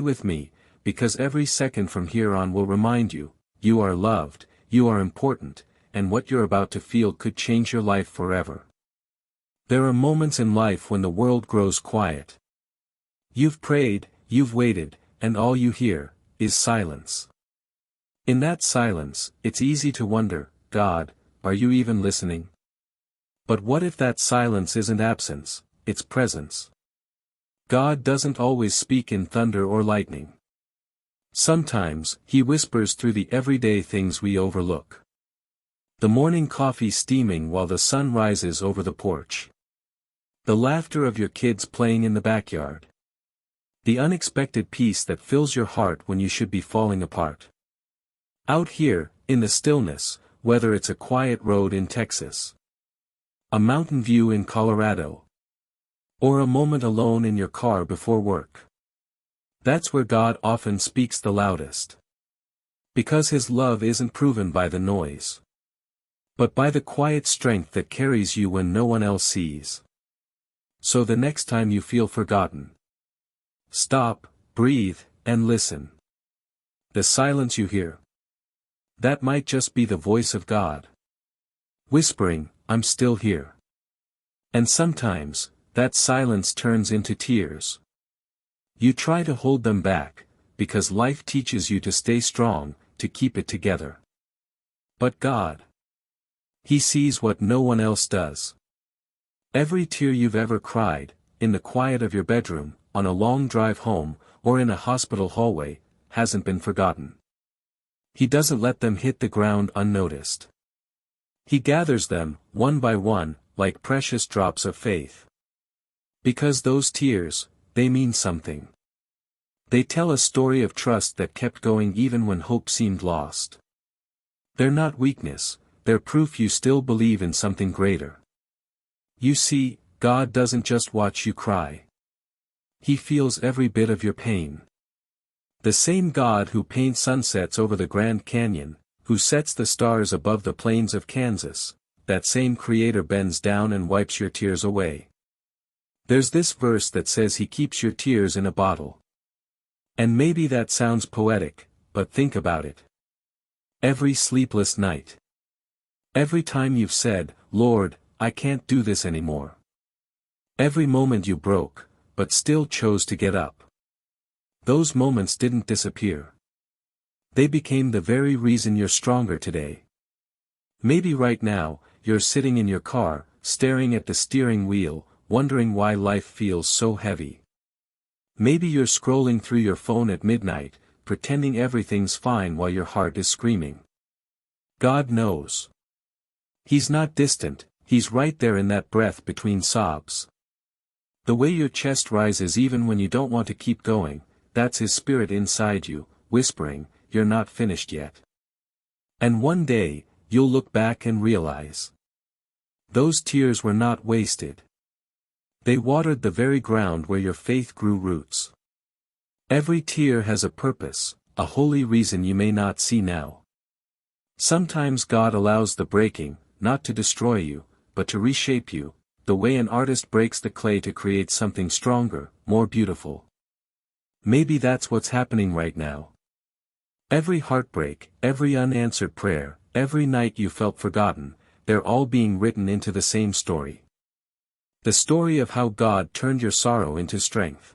with me, because every second from here on will remind you, you are loved, you are important, and what you're about to feel could change your life forever. There are moments in life when the world grows quiet. You've prayed, you've waited, and all you hear is silence. In that silence, it's easy to wonder, God, are you even listening? But what if that silence isn't absence, it's presence? God doesn't always speak in thunder or lightning. Sometimes, He whispers through the everyday things we overlook. The morning coffee steaming while the sun rises over the porch. The laughter of your kids playing in the backyard. The unexpected peace that fills your heart when you should be falling apart. Out here, in the stillness, whether it's a quiet road in Texas, a mountain view in Colorado, or a moment alone in your car before work. That's where God often speaks the loudest. Because His love isn't proven by the noise, but by the quiet strength that carries you when no one else sees. So the next time you feel forgotten, stop, breathe, and listen. The silence you hear, that might just be the voice of God, whispering, I'm still here. And sometimes, that silence turns into tears. You try to hold them back, because life teaches you to stay strong, to keep it together. But God, He sees what no one else does. Every tear you've ever cried, in the quiet of your bedroom, on a long drive home, or in a hospital hallway, hasn't been forgotten. He doesn't let them hit the ground unnoticed. He gathers them, one by one, like precious drops of faith. Because those tears, they mean something. They tell a story of trust that kept going even when hope seemed lost. They're not weakness, they're proof you still believe in something greater. You see, God doesn't just watch you cry. He feels every bit of your pain. The same God who paints sunsets over the Grand Canyon, who sets the stars above the plains of Kansas, that same Creator bends down and wipes your tears away. There's this verse that says He keeps your tears in a bottle. And maybe that sounds poetic, but think about it. Every sleepless night. Every time you've said, Lord, I can't do this anymore. Every moment you broke, but still chose to get up. Those moments didn't disappear. They became the very reason you're stronger today. Maybe right now, you're sitting in your car, staring at the steering wheel, wondering why life feels so heavy. Maybe you're scrolling through your phone at midnight, pretending everything's fine while your heart is screaming. God knows. He's not distant, He's right there in that breath between sobs. The way your chest rises even when you don't want to keep going, that's His Spirit inside you, whispering, you're not finished yet. And one day, you'll look back and realize, those tears were not wasted. They watered the very ground where your faith grew roots. Every tear has a purpose, a holy reason you may not see now. Sometimes God allows the breaking, not to destroy you, but to reshape you, the way an artist breaks the clay to create something stronger, more beautiful. Maybe that's what's happening right now. Every heartbreak, every unanswered prayer, every night you felt forgotten, they're all being written into the same story. The story of how God turned your sorrow into strength.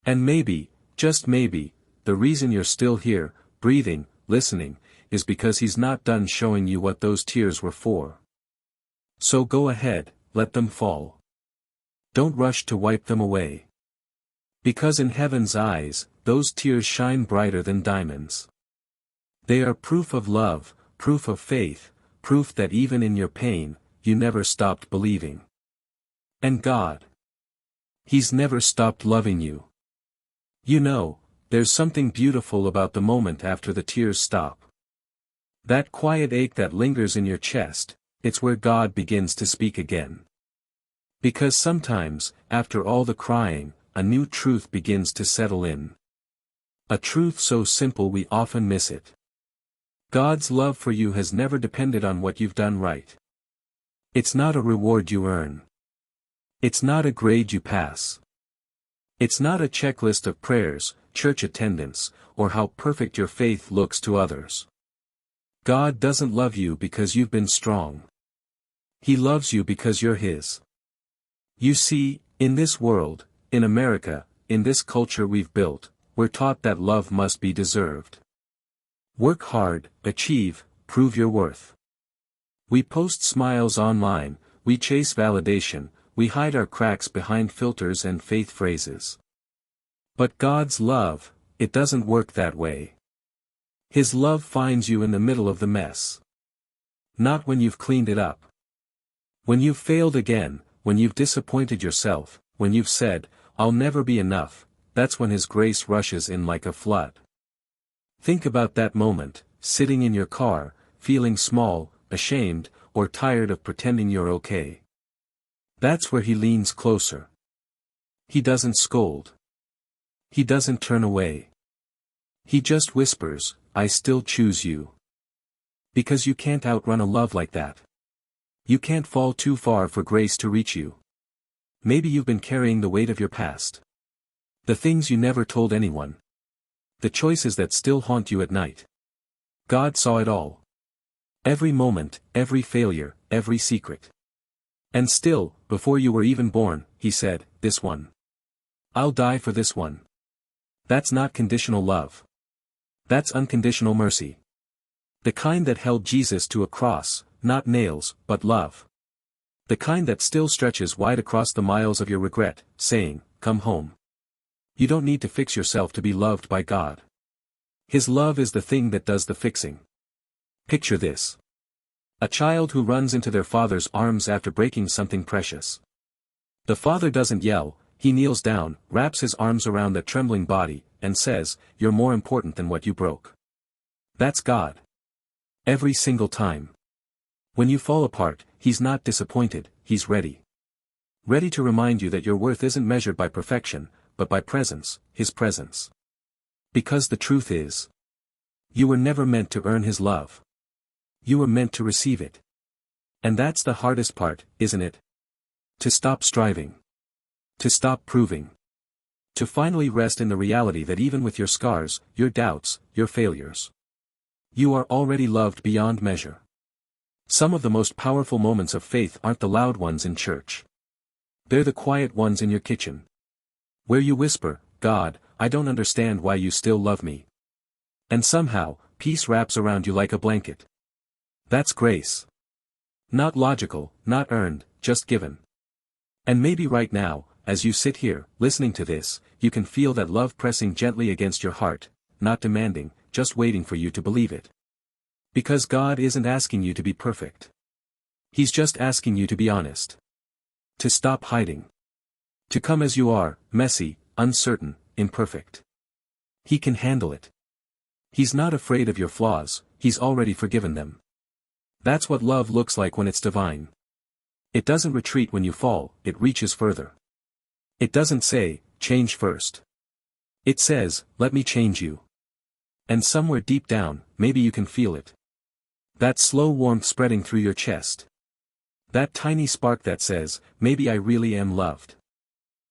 And maybe, just maybe, the reason you're still here, breathing, listening, is because He's not done showing you what those tears were for. So go ahead, let them fall. Don't rush to wipe them away. Because in heaven's eyes, those tears shine brighter than diamonds. They are proof of love, proof of faith, proof that even in your pain, you never stopped believing. And God, He's never stopped loving you. You know, there's something beautiful about the moment after the tears stop. That quiet ache that lingers in your chest, it's where God begins to speak again. Because sometimes, after all the crying, a new truth begins to settle in. A truth so simple we often miss it. God's love for you has never depended on what you've done right. It's not a reward you earn. It's not a grade you pass. It's not a checklist of prayers, church attendance, or how perfect your faith looks to others. God doesn't love you because you've been strong. He loves you because you're His. You see, in this world, in America, in this culture we've built, we're taught that love must be deserved. Work hard, achieve, prove your worth. We post smiles online, we chase validation, we hide our cracks behind filters and faith phrases. But God's love, it doesn't work that way. His love finds you in the middle of the mess. Not when you've cleaned it up. When you've failed again, when you've disappointed yourself, when you've said, "I'll never be enough," that's when His grace rushes in like a flood. Think about that moment, sitting in your car, feeling small, ashamed, or tired of pretending you're okay. That's where He leans closer. He doesn't scold. He doesn't turn away. He just whispers, "I still choose you." Because you can't outrun a love like that. You can't fall too far for grace to reach you. Maybe you've been carrying the weight of your past. The things you never told anyone. The choices that still haunt you at night. God saw it all. Every moment, every failure, every secret. And still, before you were even born, He said, "This one. I'll die for this one." That's not conditional love. That's unconditional mercy. The kind that held Jesus to a cross, not nails, but love. The kind that still stretches wide across the miles of your regret, saying, "Come home." You don't need to fix yourself to be loved by God. His love is the thing that does the fixing. Picture this. A child who runs into their father's arms after breaking something precious. The father doesn't yell, he kneels down, wraps his arms around the trembling body, and says, "You're more important than what you broke." That's God. Every single time. When you fall apart, He's not disappointed, He's ready. Ready to remind you that your worth isn't measured by perfection, but by presence, His presence. Because the truth is, you were never meant to earn His love. You were meant to receive it. And that's the hardest part, isn't it? To stop striving. To stop proving. To finally rest in the reality that even with your scars, your doubts, your failures, you are already loved beyond measure. Some of the most powerful moments of faith aren't the loud ones in church. They're the quiet ones in your kitchen. Where you whisper, "God, I don't understand why you still love me." And somehow, peace wraps around you like a blanket. That's grace. Not logical, not earned, just given. And maybe right now, as you sit here, listening to this, you can feel that love pressing gently against your heart, not demanding, just waiting for you to believe it. Because God isn't asking you to be perfect. He's just asking you to be honest. To stop hiding. To come as you are, messy, uncertain, imperfect. He can handle it. He's not afraid of your flaws, He's already forgiven them. That's what love looks like when it's divine. It doesn't retreat when you fall, it reaches further. It doesn't say, "Change first." It says, "Let me change you." And somewhere deep down, maybe you can feel it. That slow warmth spreading through your chest. That tiny spark that says, "Maybe I really am loved."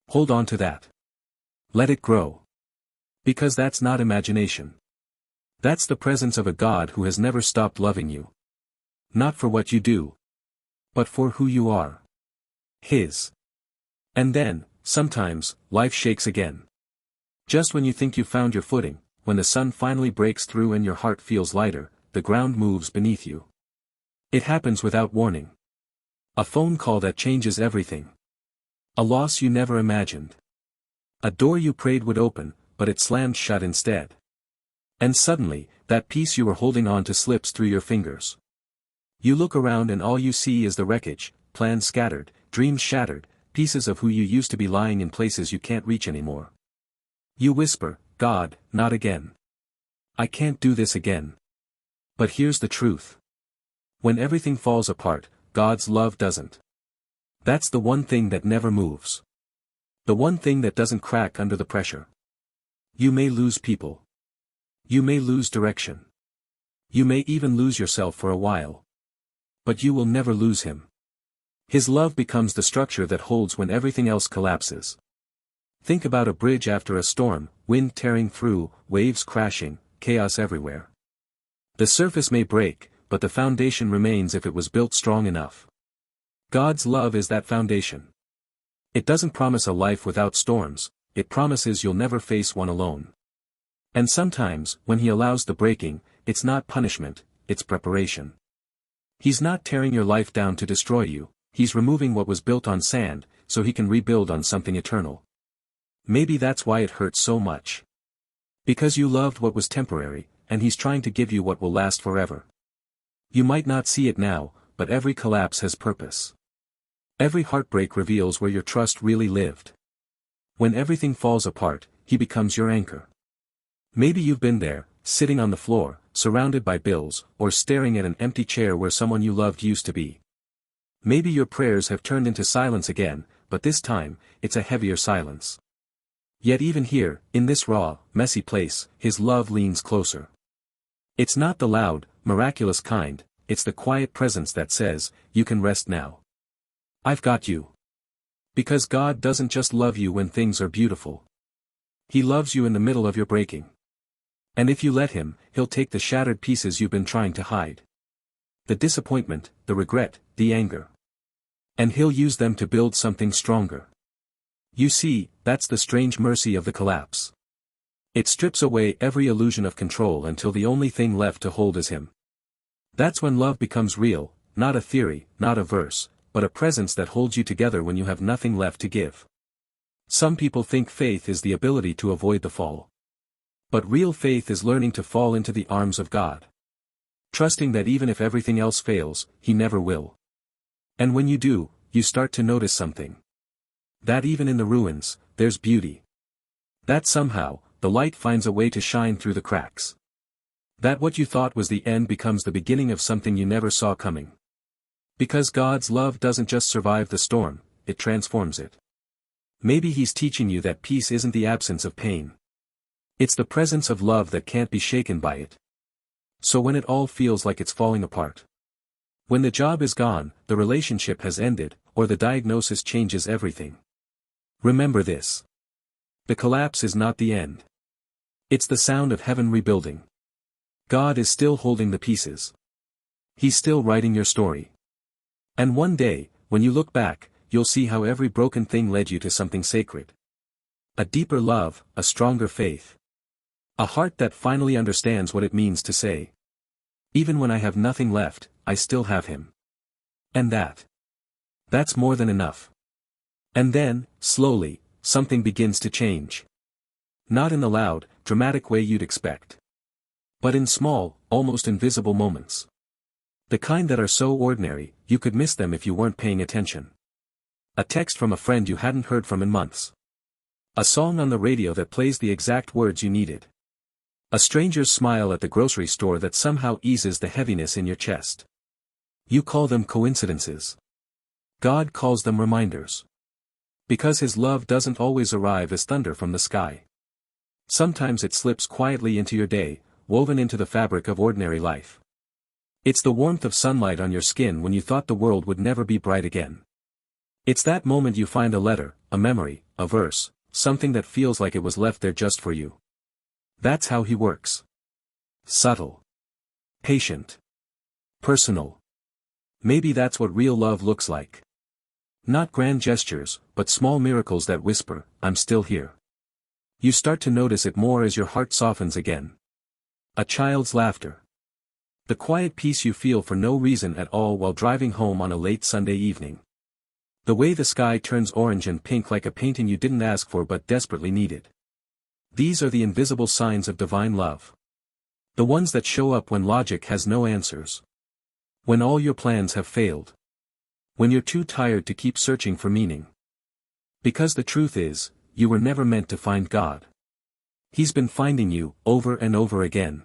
Hold on to that. Let it grow. Because that's not imagination. That's the presence of a God who has never stopped loving you. Not for what you do, but for who you are. His. And then, sometimes, life shakes again. Just when you think you found your footing, when the sun finally breaks through and your heart feels lighter, the ground moves beneath you. It happens without warning. A phone call that changes everything. A loss you never imagined. A door you prayed would open, but it slammed shut instead. And suddenly, that piece you were holding on to slips through your fingers. You look around and all you see is the wreckage, plans scattered, dreams shattered, pieces of who you used to be lying in places you can't reach anymore. You whisper, "God, not again. I can't do this again." But here's the truth. When everything falls apart, God's love doesn't. That's the one thing that never moves. The one thing that doesn't crack under the pressure. You may lose people. You may lose direction. You may even lose yourself for a while. But you will never lose Him. His love becomes the structure that holds when everything else collapses. Think about a bridge after a storm, wind tearing through, waves crashing, chaos everywhere. The surface may break, but the foundation remains if it was built strong enough. God's love is that foundation. It doesn't promise a life without storms, it promises you'll never face one alone. And sometimes, when He allows the breaking, it's not punishment, it's preparation. He's not tearing your life down to destroy you, He's removing what was built on sand, so He can rebuild on something eternal. Maybe that's why it hurts so much. Because you loved what was temporary, and He's trying to give you what will last forever. You might not see it now, but every collapse has purpose. Every heartbreak reveals where your trust really lived. When everything falls apart, He becomes your anchor. Maybe you've been there, sitting on the floor, surrounded by bills, or staring at an empty chair where someone you loved used to be. Maybe your prayers have turned into silence again, but this time, it's a heavier silence. Yet even here, in this raw, messy place, His love leans closer. It's not the loud, miraculous kind, it's the quiet presence that says, you can rest now. I've got you. Because God doesn't just love you when things are beautiful. He loves you in the middle of your breaking. And if you let Him, He'll take the shattered pieces you've been trying to hide. The disappointment, the regret, the anger. And He'll use them to build something stronger. You see, that's the strange mercy of the collapse. It strips away every illusion of control until the only thing left to hold is Him. That's when love becomes real, not a theory, not a verse, but a presence that holds you together when you have nothing left to give. Some people think faith is the ability to avoid the fall. But real faith is learning to fall into the arms of God. Trusting that even if everything else fails, He never will. And when you do, you start to notice something. That even in the ruins, there's beauty. That somehow, the light finds a way to shine through the cracks. That what you thought was the end becomes the beginning of something you never saw coming. Because God's love doesn't just survive the storm, it transforms it. Maybe He's teaching you that peace isn't the absence of pain. It's the presence of love that can't be shaken by it. So when it all feels like it's falling apart. When the job is gone, the relationship has ended, or the diagnosis changes everything. Remember this. The collapse is not the end. It's the sound of heaven rebuilding. God is still holding the pieces. He's still writing your story. And one day, when you look back, you'll see how every broken thing led you to something sacred. A deeper love, a stronger faith. A heart that finally understands what it means to say, even when I have nothing left, I still have Him. And that's more than enough. And then, slowly, something begins to change. Not in the loud, dramatic way you'd expect. But in small, almost invisible moments. The kind that are so ordinary, you could miss them if you weren't paying attention. A text from a friend you hadn't heard from in months. A song on the radio that plays the exact words you needed. A stranger's smile at the grocery store that somehow eases the heaviness in your chest. You call them coincidences. God calls them reminders. Because His love doesn't always arrive as thunder from the sky. Sometimes it slips quietly into your day, woven into the fabric of ordinary life. It's the warmth of sunlight on your skin when you thought the world would never be bright again. It's that moment you find a letter, a memory, a verse, something that feels like it was left there just for you. That's how He works. Subtle. Patient. Personal. Maybe that's what real love looks like. Not grand gestures, but small miracles that whisper, I'm still here. You start to notice it more as your heart softens again. A child's laughter. The quiet peace you feel for no reason at all while driving home on a late Sunday evening. The way the sky turns orange and pink like a painting you didn't ask for but desperately needed. These are the invisible signs of divine love. The ones that show up when logic has no answers. When all your plans have failed. When you're too tired to keep searching for meaning. Because the truth is, you were never meant to find God. He's been finding you, over and over again.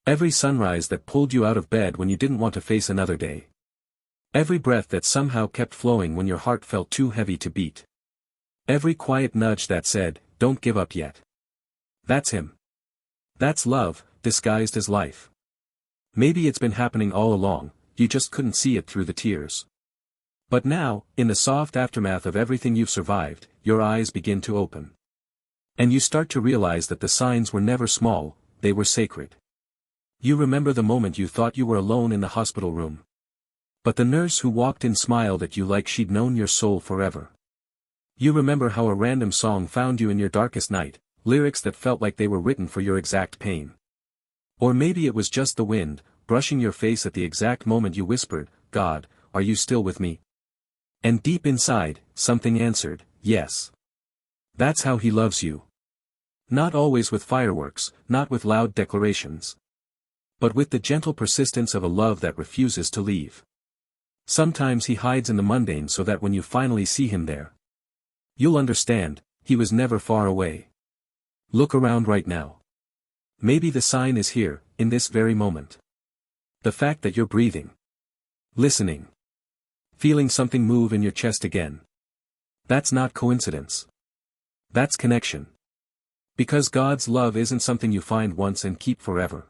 Every sunrise that pulled you out of bed when you didn't want to face another day. Every breath that somehow kept flowing when your heart felt too heavy to beat. Every quiet nudge that said, don't give up yet. That's Him. That's love, disguised as life. Maybe it's been happening all along, you just couldn't see it through the tears. But now, in the soft aftermath of everything you've survived, your eyes begin to open. And you start to realize that the signs were never small, they were sacred. You remember the moment you thought you were alone in the hospital room. But the nurse who walked in smiled at you like she'd known your soul forever. You remember how a random song found you in your darkest night, lyrics that felt like they were written for your exact pain. Or maybe it was just the wind, brushing your face at the exact moment you whispered, "God, are you still with me?" And deep inside, something answered, "Yes." That's how He loves you. Not always with fireworks, not with loud declarations. But with the gentle persistence of a love that refuses to leave. Sometimes He hides in the mundane so that when you finally see Him there, you'll understand, He was never far away. Look around right now. Maybe the sign is here, in this very moment. The fact that you're breathing. Listening. Feeling something move in your chest again. That's not coincidence. That's connection. Because God's love isn't something you find once and keep forever.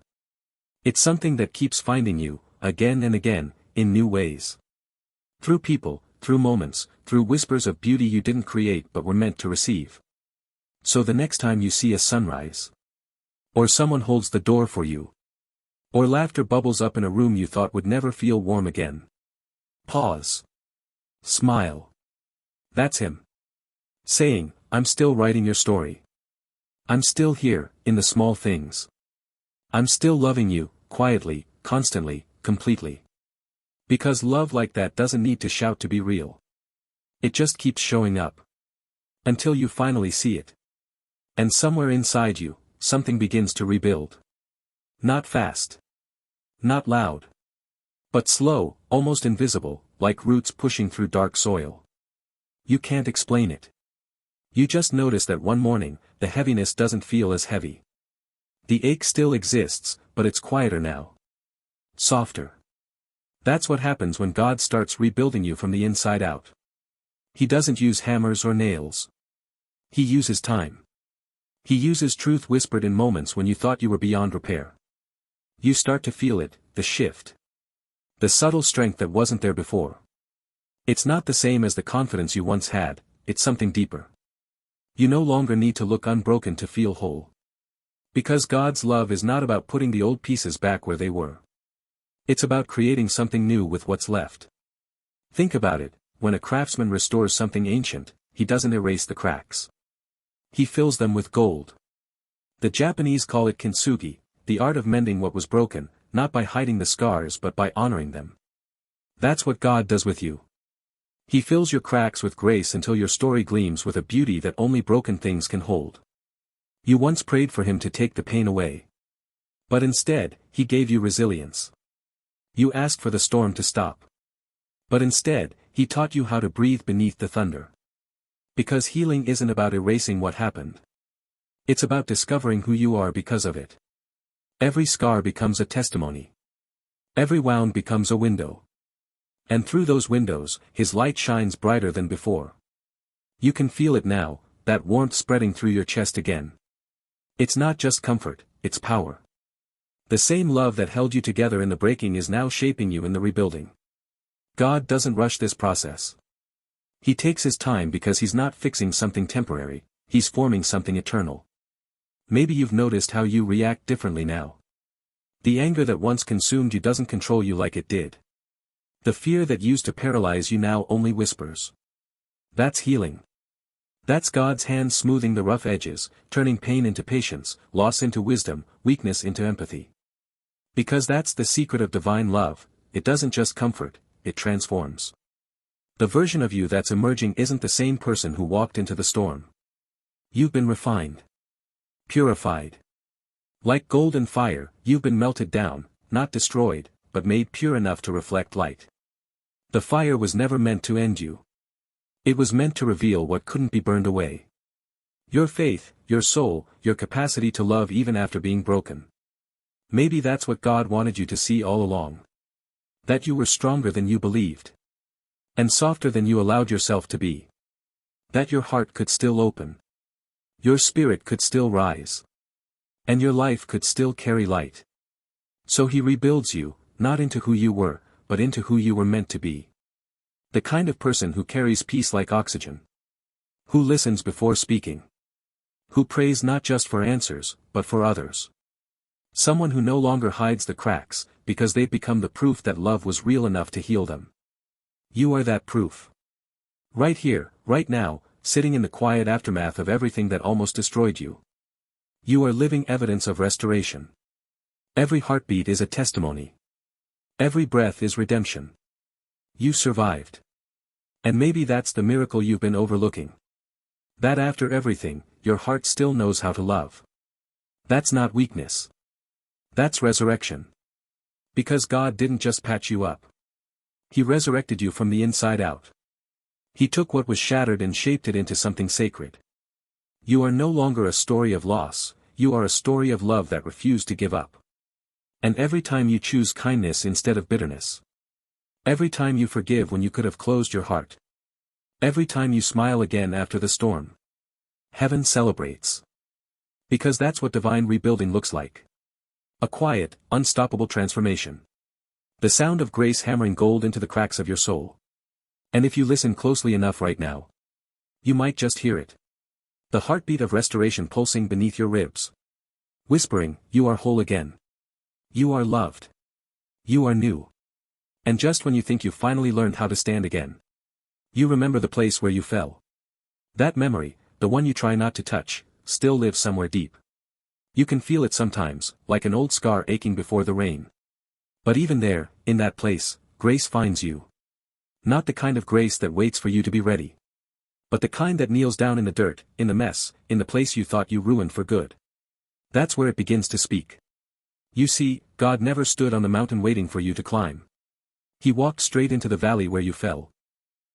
It's something that keeps finding you, again and again, in new ways. Through people, through moments, through whispers of beauty you didn't create but were meant to receive. So the next time you see a sunrise, or someone holds the door for you, or laughter bubbles up in a room you thought would never feel warm again, pause. Smile. That's Him. Saying, "I'm still writing your story. I'm still here, in the small things. I'm still loving you, quietly, constantly, completely." Because love like that doesn't need to shout to be real. It just keeps showing up. Until you finally see it. And somewhere inside you, something begins to rebuild. Not fast. Not loud. But slow, almost invisible, like roots pushing through dark soil. You can't explain it. You just notice that one morning, the heaviness doesn't feel as heavy. The ache still exists, but it's quieter now. Softer. That's what happens when God starts rebuilding you from the inside out. He doesn't use hammers or nails. He uses time. He uses truth whispered in moments when you thought you were beyond repair. You start to feel it, the shift. The subtle strength that wasn't there before. It's not the same as the confidence you once had, it's something deeper. You no longer need to look unbroken to feel whole. Because God's love is not about putting the old pieces back where they were. It's about creating something new with what's left. Think about it, when a craftsman restores something ancient, he doesn't erase the cracks. He fills them with gold. The Japanese call it kintsugi, the art of mending what was broken, not by hiding the scars but by honoring them. That's what God does with you. He fills your cracks with grace until your story gleams with a beauty that only broken things can hold. You once prayed for Him to take the pain away. But instead, He gave you resilience. You asked for the storm to stop. But instead, He taught you how to breathe beneath the thunder. Because healing isn't about erasing what happened. It's about discovering who you are because of it. Every scar becomes a testimony. Every wound becomes a window. And through those windows, His light shines brighter than before. You can feel it now, that warmth spreading through your chest again. It's not just comfort, it's power. The same love that held you together in the breaking is now shaping you in the rebuilding. God doesn't rush this process. He takes His time because He's not fixing something temporary, He's forming something eternal. Maybe you've noticed how you react differently now. The anger that once consumed you doesn't control you like it did. The fear that used to paralyze you now only whispers. That's healing. That's God's hand smoothing the rough edges, turning pain into patience, loss into wisdom, weakness into empathy. Because that's the secret of divine love, it doesn't just comfort, it transforms. The version of you that's emerging isn't the same person who walked into the storm. You've been refined. Purified. Like gold and fire, you've been melted down, not destroyed, but made pure enough to reflect light. The fire was never meant to end you. It was meant to reveal what couldn't be burned away. Your faith, your soul, your capacity to love even after being broken. Maybe that's what God wanted you to see all along. That you were stronger than you believed. And softer than you allowed yourself to be. That your heart could still open. Your spirit could still rise. And your life could still carry light. So He rebuilds you, not into who you were, but into who you were meant to be. The kind of person who carries peace like oxygen. Who listens before speaking. Who prays not just for answers, but for others. Someone who no longer hides the cracks, because they've become the proof that love was real enough to heal them. You are that proof. Right here, right now, sitting in the quiet aftermath of everything that almost destroyed you. You are living evidence of restoration. Every heartbeat is a testimony. Every breath is redemption. You survived. And maybe that's the miracle you've been overlooking. That after everything, your heart still knows how to love. That's not weakness. That's resurrection. Because God didn't just patch you up. He resurrected you from the inside out. He took what was shattered and shaped it into something sacred. You are no longer a story of loss, you are a story of love that refused to give up. And every time you choose kindness instead of bitterness. Every time you forgive when you could have closed your heart. Every time you smile again after the storm. Heaven celebrates. Because that's what divine rebuilding looks like. A quiet, unstoppable transformation. The sound of grace hammering gold into the cracks of your soul. And if you listen closely enough right now, you might just hear it. The heartbeat of restoration pulsing beneath your ribs. Whispering, you are whole again. You are loved. You are new. And just when you think you finally learned how to stand again, you remember the place where you fell. That memory, the one you try not to touch, still lives somewhere deep. You can feel it sometimes, like an old scar aching before the rain. But even there, in that place, grace finds you. Not the kind of grace that waits for you to be ready. But the kind that kneels down in the dirt, in the mess, in the place you thought you ruined for good. That's where it begins to speak. You see, God never stood on the mountain waiting for you to climb. He walked straight into the valley where you fell.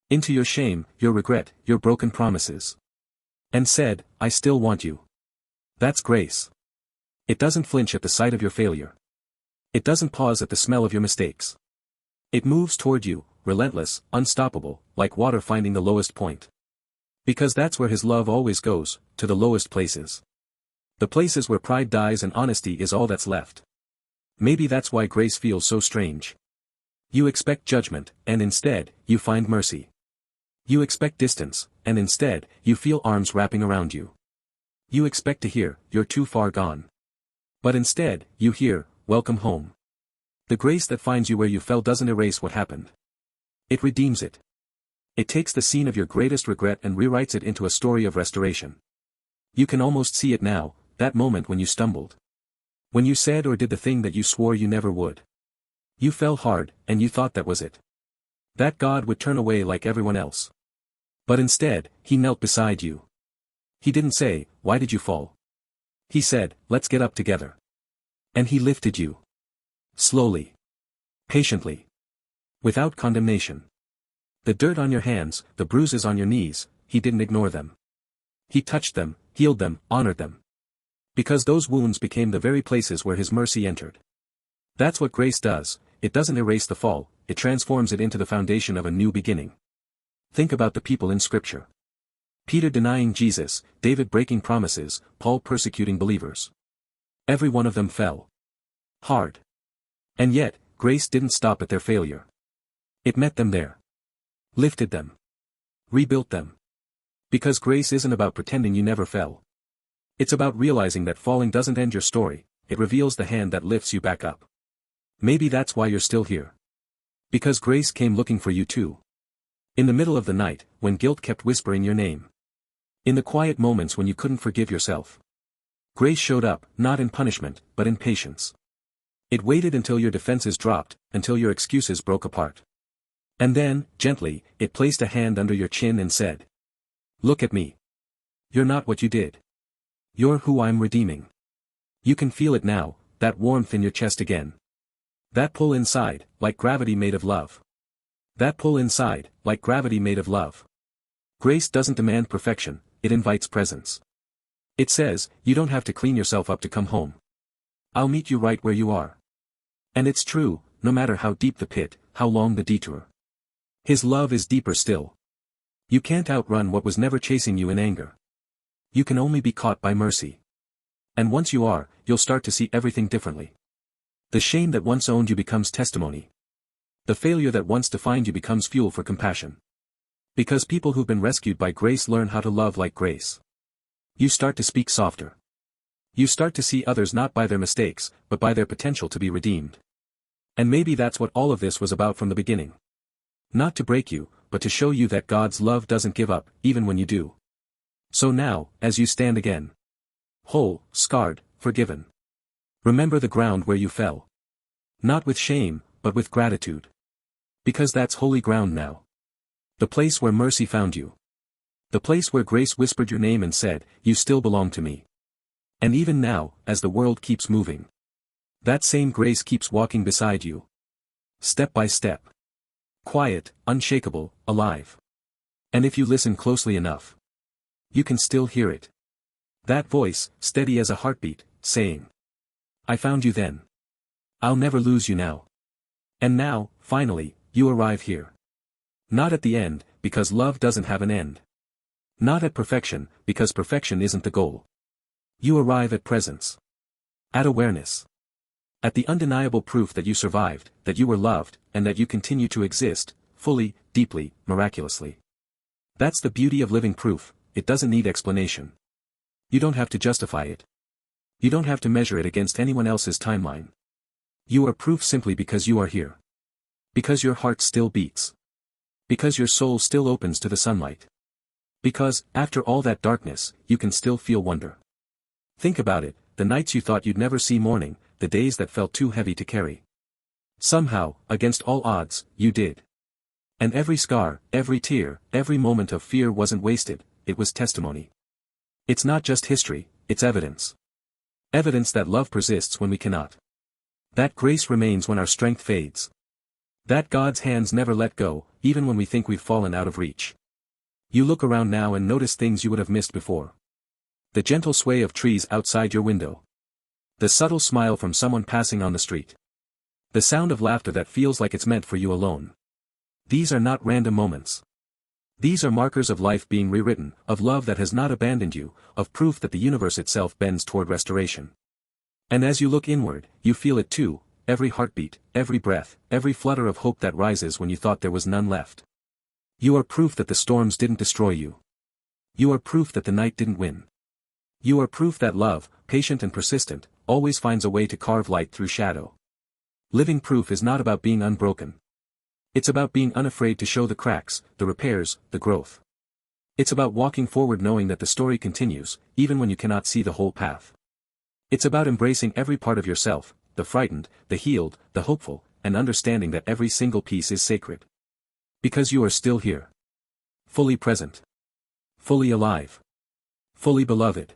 Into your shame, your regret, your broken promises. And said, I still want you. That's grace. It doesn't flinch at the sight of your failure. It doesn't pause at the smell of your mistakes. It moves toward you, relentless, unstoppable, like water finding the lowest point. Because that's where His love always goes, to the lowest places. The places where pride dies and honesty is all that's left. Maybe that's why grace feels so strange. You expect judgment, and instead, you find mercy. You expect distance, and instead, you feel arms wrapping around you. You expect to hear, you're too far gone. But instead, you hear, welcome home. The grace that finds you where you fell doesn't erase what happened. It redeems it. It takes the scene of your greatest regret and rewrites it into a story of restoration. You can almost see it now, that moment when you stumbled. When you said or did the thing that you swore you never would. You fell hard, and you thought that was it. That God would turn away like everyone else. But instead, He knelt beside you. He didn't say, why did you fall? He said, let's get up together. And He lifted you. Slowly. Patiently. Without condemnation. The dirt on your hands, the bruises on your knees, He didn't ignore them. He touched them, healed them, honored them. Because those wounds became the very places where His mercy entered. That's what grace does, it doesn't erase the fall, it transforms it into the foundation of a new beginning. Think about the people in Scripture. Peter denying Jesus, David breaking promises, Paul persecuting believers. Every one of them fell hard. And yet, grace didn't stop at their failure. It met them there. Lifted them. Rebuilt them. Because grace isn't about pretending you never fell. It's about realizing that falling doesn't end your story, it reveals the hand that lifts you back up. Maybe that's why you're still here. Because grace came looking for you too. In the middle of the night, when guilt kept whispering your name. In the quiet moments when you couldn't forgive yourself. Grace showed up, not in punishment, but in patience. It waited until your defenses dropped, until your excuses broke apart. And then, gently, it placed a hand under your chin and said, look at me. You're not what you did. You're who I'm redeeming. You can feel it now, that warmth in your chest again. That pull inside, like gravity made of love. That pull inside, like gravity made of love. Grace doesn't demand perfection, it invites presence. It says, you don't have to clean yourself up to come home. I'll meet you right where you are. And it's true, no matter how deep the pit, how long the detour. His love is deeper still. You can't outrun what was never chasing you in anger. You can only be caught by mercy. And once you are, you'll start to see everything differently. The shame that once owned you becomes testimony. The failure that once defined you becomes fuel for compassion. Because people who've been rescued by grace learn how to love like grace. You start to speak softer. You start to see others not by their mistakes, but by their potential to be redeemed. And maybe that's what all of this was about from the beginning. Not to break you, but to show you that God's love doesn't give up, even when you do. So now, as you stand again, whole, scarred, forgiven, remember the ground where you fell. Not with shame, but with gratitude. Because that's holy ground now. The place where mercy found you. The place where grace whispered your name and said, "You still belong to me." And even now, as the world keeps moving, that same grace keeps walking beside you. Step by step. Quiet, unshakable, alive. And if you listen closely enough, you can still hear it. That voice, steady as a heartbeat, saying, "I found you then. I'll never lose you now." And now, finally, you arrive here. Not at the end, because love doesn't have an end. Not at perfection, because perfection isn't the goal. You arrive at presence. At awareness. At the undeniable proof that you survived, that you were loved, and that you continue to exist, fully, deeply, miraculously. That's the beauty of living proof, it doesn't need explanation. You don't have to justify it. You don't have to measure it against anyone else's timeline. You are proof simply because you are here. Because your heart still beats. Because your soul still opens to the sunlight. Because, after all that darkness, you can still feel wonder. Think about it, the nights you thought you'd never see morning, the days that felt too heavy to carry. Somehow, against all odds, you did. And every scar, every tear, every moment of fear wasn't wasted, it was testimony. It's not just history, it's evidence. Evidence that love persists when we cannot. That grace remains when our strength fades. That God's hands never let go, even when we think we've fallen out of reach. You look around now and notice things you would have missed before. The gentle sway of trees outside your window. The subtle smile from someone passing on the street. The sound of laughter that feels like it's meant for you alone. These are not random moments. These are markers of life being rewritten, of love that has not abandoned you, of proof that the universe itself bends toward restoration. And as you look inward, you feel it too, every heartbeat, every breath, every flutter of hope that rises when you thought there was none left. You are proof that the storms didn't destroy you. You are proof that the night didn't win. You are proof that love, patient and persistent, always finds a way to carve light through shadow. Living proof is not about being unbroken. It's about being unafraid to show the cracks, the repairs, the growth. It's about walking forward knowing that the story continues, even when you cannot see the whole path. It's about embracing every part of yourself, the frightened, the healed, the hopeful, and understanding that every single piece is sacred. Because you are still here. Fully present. Fully alive. Fully beloved.